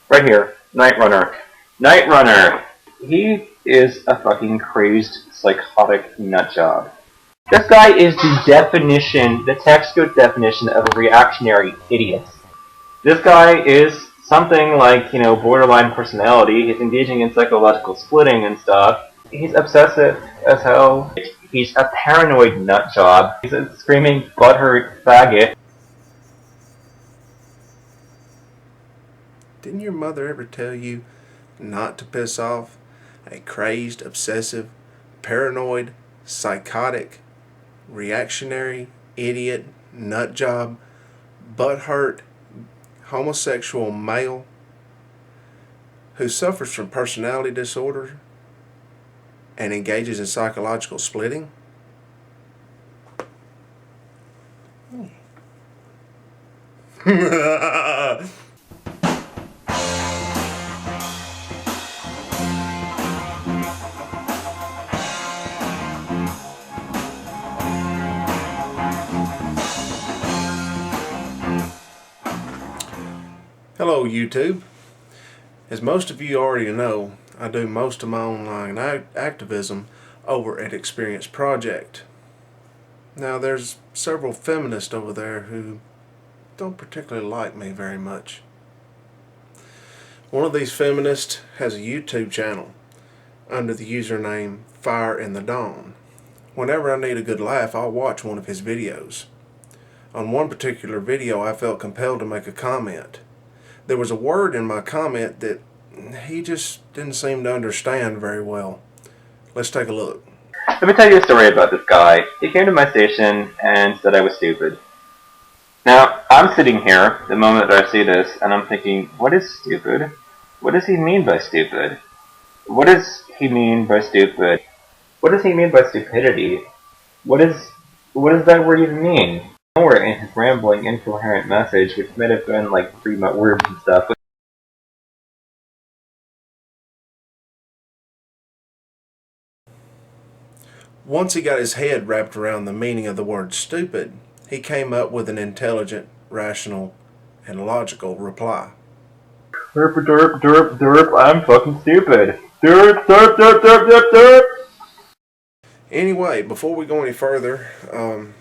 Right here, Night Runner. Night Runner! He is a fucking crazed, psychotic nutjob. This guy is the definition, the textbook definition of a reactionary idiot. This guy is something like, borderline personality. He's engaging in psychological splitting and stuff. He's obsessive as hell. He's a paranoid nutjob. He's a screaming butthurt faggot. Didn't your mother ever tell you not to piss off a crazed, obsessive, paranoid, psychotic, reactionary, idiot, nutjob, butthurt, homosexual male who suffers from personality disorder and engages in psychological splitting? Hello YouTube. As most of you already know, I do most of my online activism over at Experience Project. Now there's several feminists over there who don't particularly like me very much. One of these feminists has a YouTube channel under the username Fireinthedawn. Whenever I need a good laugh, I'll watch one of his videos. On one particular video, I felt compelled to make a comment. There was a word in my comment that he just didn't seem to understand very well. Let's take a look. Let me tell you a story about this guy. He came to my station and said I was stupid. Now, I'm sitting here the moment that I see this, and I'm thinking, what is stupid? What does he mean by stupid? What does he mean by stupid? What does he mean by stupidity? What does that word even mean? Nowhere in his rambling, incoherent message, which might have been like 3 words and stuff. Once he got his head wrapped around the meaning of the word stupid, he came up with an intelligent, rational, and logical reply. Derp, derp, derp, derp, I'm fucking stupid. Derp, derp, derp, derp, derp, derp. Anyway, before we go any further,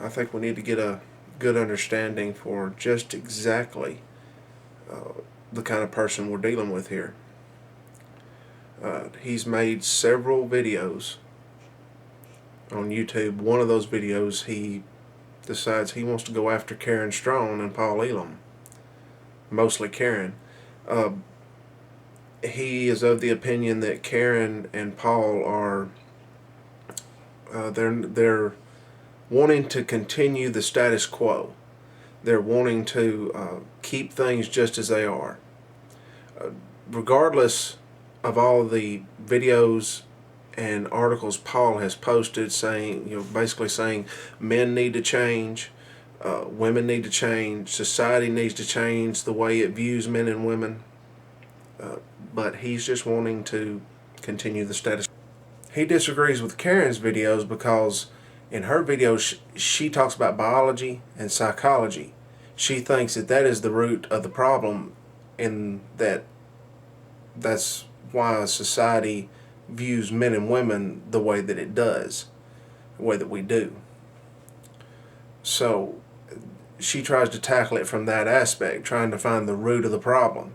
I think we need to get a good understanding for just exactly the kind of person we're dealing with here. He's made several videos on YouTube. One of those videos, he decides he wants to go after Karen Strong and Paul Elam. Mostly Karen. He is of the opinion that Karen and Paul are they're wanting to continue the status quo. They're wanting to keep things just as they are. Regardless of all the videos and articles Paul has posted saying, basically saying men need to change, women need to change, society needs to change the way it views men and women, but he's just wanting to continue the status quo. He disagrees with Karen's videos because in her videos she talks about biology and psychology. She thinks that is the root of the problem, and that's why society views men and women the way that it does, the way that we do. So she tries to tackle it from that aspect, trying to find the root of the problem.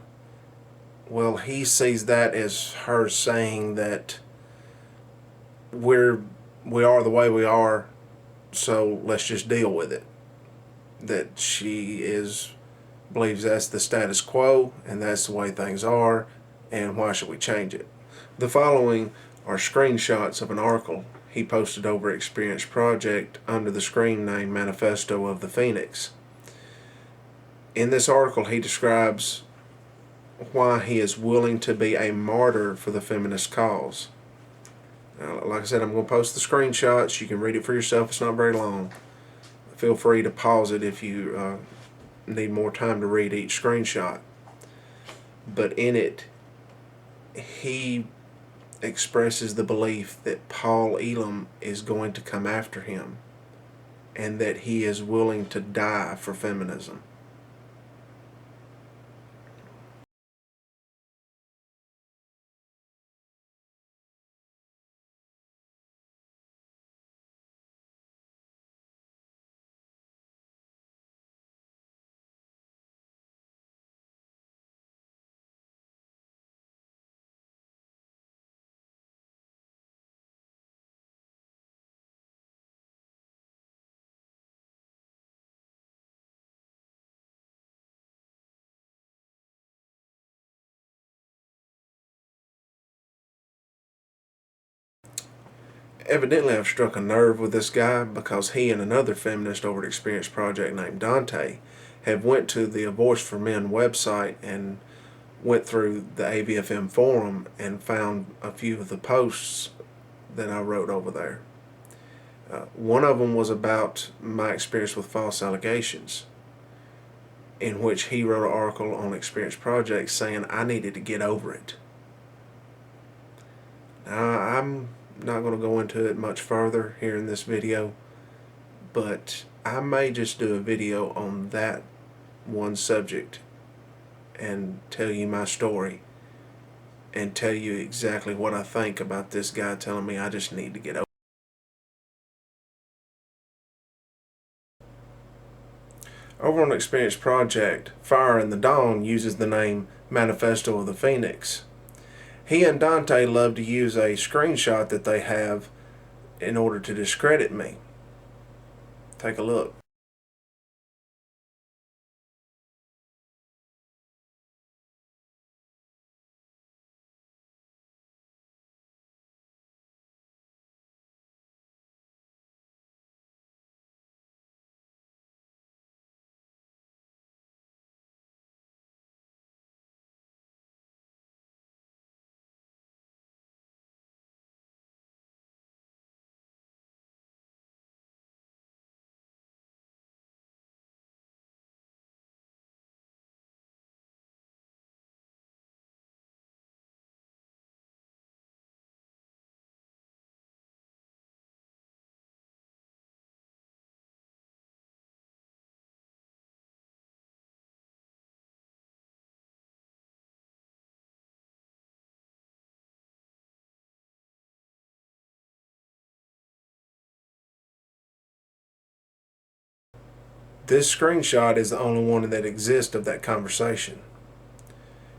Well, he sees that as her saying that we are the way we are, so let's just deal with it. That she believes that's the status quo and that's the way things are, and why should we change it? The following are screenshots of an article he posted over Experience Project under the screen name Manifesto of the Phoenix. In this article he describes why he is willing to be a martyr for the feminist cause. Now, like I said, I'm going to post the screenshots. You can read it for yourself. It's not very long. Feel free to pause it if you need more time to read each screenshot. But in it, he expresses the belief that Paul Elam is going to come after him and that he is willing to die for feminism. Evidently, I've struck a nerve with this guy because he and another feminist over at Experience Project named Dante have went to the A Voice for Men website and went through the AVFM forum and found a few of the posts that I wrote over there. One of them was about my experience with false allegations, in which he wrote an article on Experience Project saying I needed to get over it. Now, I'm not going to go into it much further here in this video, but I may just do a video on that one subject and tell you my story and tell you exactly what I think about this guy telling me I just need to get over it. Over on Experience Project, Fireinthedawn uses the name Manifesto of the Phoenix. He and Dante love to use a screenshot that they have in order to discredit me. Take a look. This screenshot is the only one that exists of that conversation.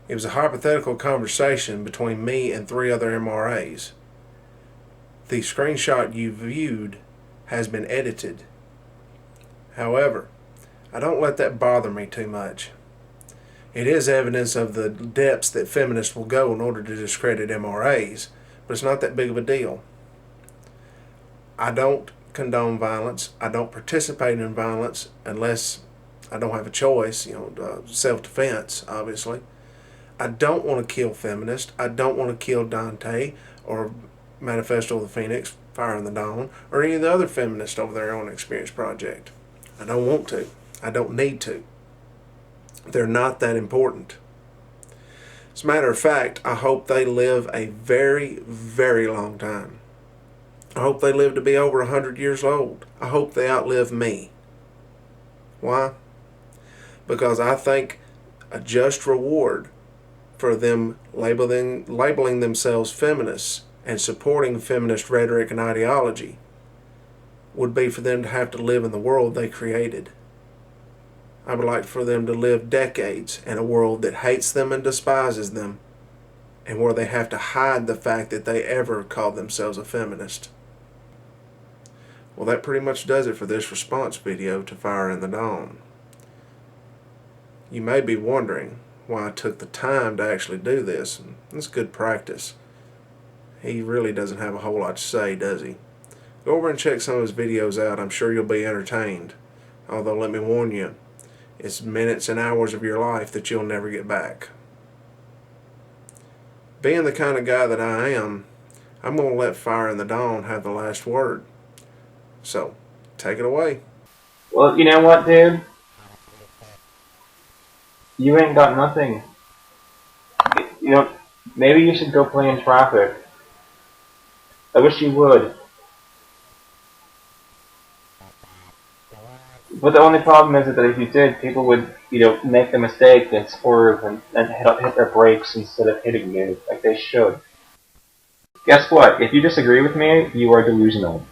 It was a hypothetical conversation between me and 3 other MRAs. The screenshot you viewed has been edited. However, I don't let that bother me too much. It is evidence of the depths that feminists will go in order to discredit MRAs, but it's not that big of a deal. I don't condone violence. I don't participate in violence unless I don't have a choice, self-defense, obviously. I don't want to kill feminists. I don't want to kill Dante or Manifesto of the Phoenix, Fireinthedawn, or any of the other feminists over there on Experience Project. I don't want to. I don't need to. They're not that important. As a matter of fact, I hope they live a very, very long time. I hope they live to be over 100 years old. I hope they outlive me. Why? Because I think a just reward for them labeling themselves feminists and supporting feminist rhetoric and ideology would be for them to have to live in the world they created. I would like for them to live decades in a world that hates them and despises them, and where they have to hide the fact that they ever called themselves a feminist. Well, that pretty much does it for this response video to Fireinthedawn. You may be wondering why I took the time to actually do this. It's good practice. He really doesn't have a whole lot to say, does he? Go over and check some of his videos out. I'm sure you'll be entertained. Although, let me warn you, it's minutes and hours of your life that you'll never get back. Being the kind of guy that I am, I'm going to let Fireinthedawn have the last word. So, take it away. Well, you know what, dude? You ain't got nothing. Maybe you should go play in traffic. I wish you would. But the only problem is that if you did, people would, make the mistake and swerve and hit their brakes instead of hitting you like they should. Guess what? If you disagree with me, you are delusional.